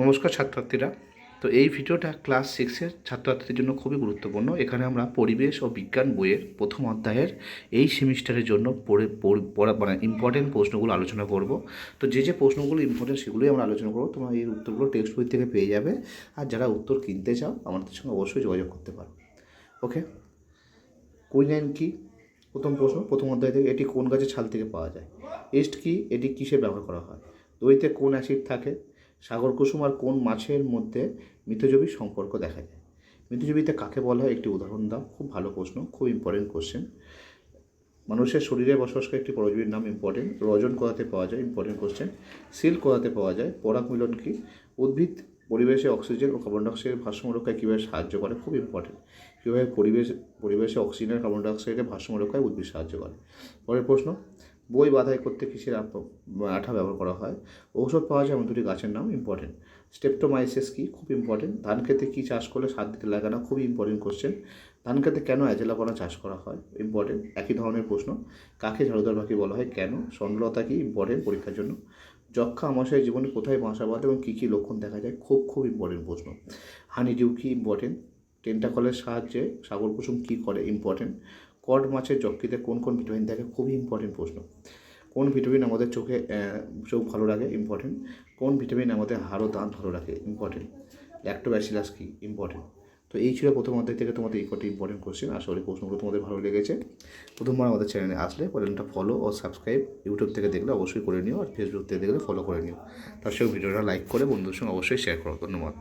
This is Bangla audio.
নমস্কার ছাত্রছাত্রীরা। তো এই ভিডিওটা ক্লাস 6-এর ছাত্রছাত্রীদের জন্য খুবই গুরুত্বপূর্ণ। এখানে আমরা পরিবেশ ও বিজ্ঞান বইয়ের প্রথম অধ্যায়ের এই সেমিস্টারের জন্য মানে ইম্পর্টেন্ট প্রশ্নগুলো আলোচনা করব। তো যে প্রশ্নগুলো ইম্পর্টেন্ট সেগুলোই আমরা আলোচনা করবো। তোমরা এই উত্তরগুলো টেক্সট বই থেকে পেয়ে যাবে। আর যারা উত্তর কিনতে চাও আমাদের সঙ্গে অবশ্যই যোগাযোগ করতে পারো। ওকে, কুইনাইন কি? প্রথম প্রশ্ন, প্রথম অধ্যায় থেকে, এটি কোন গাছের ছাল থেকে পাওয়া যায়? ইস্ট কি? এটি কিসে ব্যবহার করা হয়? দইতে কোন অ্যাসিড থাকে? সাগর কুসুম আর কোন মাছের মধ্যে মিথজীবীর সম্পর্ক দেখা যায়? মিথজীবীতে কাকে বলা হয়? একটি উদাহরণ দাও। খুব ভালো প্রশ্ন, খুব ইম্পর্টেন্ট কোশ্চেন। মানুষের শরীরে বসবাসকারী একটি পরজীবীর নাম ইম্পর্টেন্ট। রজন কোথাতে পাওয়া যায়? Important question. সিল্ক কোথাতে পাওয়া যায়? পরাগ মিলন কি? উদ্ভিদ পরিবেশে অক্সিজেন ও কার্বন ডাইঅক্সাইডের ভারসাম্য রক্ষায় কীভাবে সাহায্য করে? খুব ইম্পর্টেন্ট। কীভাবে পরিবেশে অক্সিজেন কার্বন ডাইঅক্সাইডের ভারসাম্য রক্ষায় উদ্ভিদ সাহায্য করে? পরের প্রশ্ন, বই বাঁধাই করতে কিসের আঠা ব্যবহার করা হয়? ঔষধ পাওয়া যায় এমন দুটি গাছের নাম? ইম্পর্টেন্ট। স্টেপটোমাইসিস কি? খুব ইম্পর্টেন্ট। ধান খেতে কী চাষ করলে সার দিতে লাগে না? খুবই ইম্পর্টেন্ট কোশ্চেন। ধান খেতে কেন অ্যাজেলাপনা চাষ করা হয়? ইম্পর্টেন্ট। একই ধরনের প্রশ্ন। কাকে ঝাড়ুদার পাখি বলা হয়? কেন? স্বর্ণলতা কি? ইম্পর্টেন্ট পরীক্ষার জন্য। যক্ষা আমাশয় জীবনে কোথায় বাসা বাঁধে এবং কী কী লক্ষণ দেখা যায়? খুব ইম্পর্টেন্ট প্রশ্ন। হানিডিউ কি? ইম্পর্টেন্ট। টেন্টাকলের সাহায্যে সাগর কুসুম কী করে? ইম্পর্টেন্ট। কড মাছের যকৃতে কোন কোন ভিটামিন থাকে? খুবই ইম্পর্টেন্ট প্রশ্ন। কোন ভিটামিন আমাদের চোখ ভালো রাখে? ইম্পর্টেন্ট। কোন ভিটামিন আমাদের হাড় ও দাঁত ভালো রাখে? ইম্পর্টেন্ট। ল্যাক্টোব্যাসিলাস কি? ইম্পর্টেন্ট। তো এই ছিল প্রথম অধ্যায় থেকে তোমাদের এই কটি ইম্পর্টেন্ট কোশ্চেন। আশা করি প্রশ্নগুলো তোমাদের ভালো লেগেছে। প্রথমবার আমাদের চ্যানেলে আসলে চ্যানেলটা ফলো ও সাবস্ক্রাইব ইউটিউব থেকে দেখলে অবশ্যই করে নিও, আর ফেসবুক থেকে দেখলে ফলো করে নিও। তার সঙ্গে ভিডিওটা লাইক করে বন্ধুদের সঙ্গে অবশ্যই শেয়ার করো। ধন্যবাদ।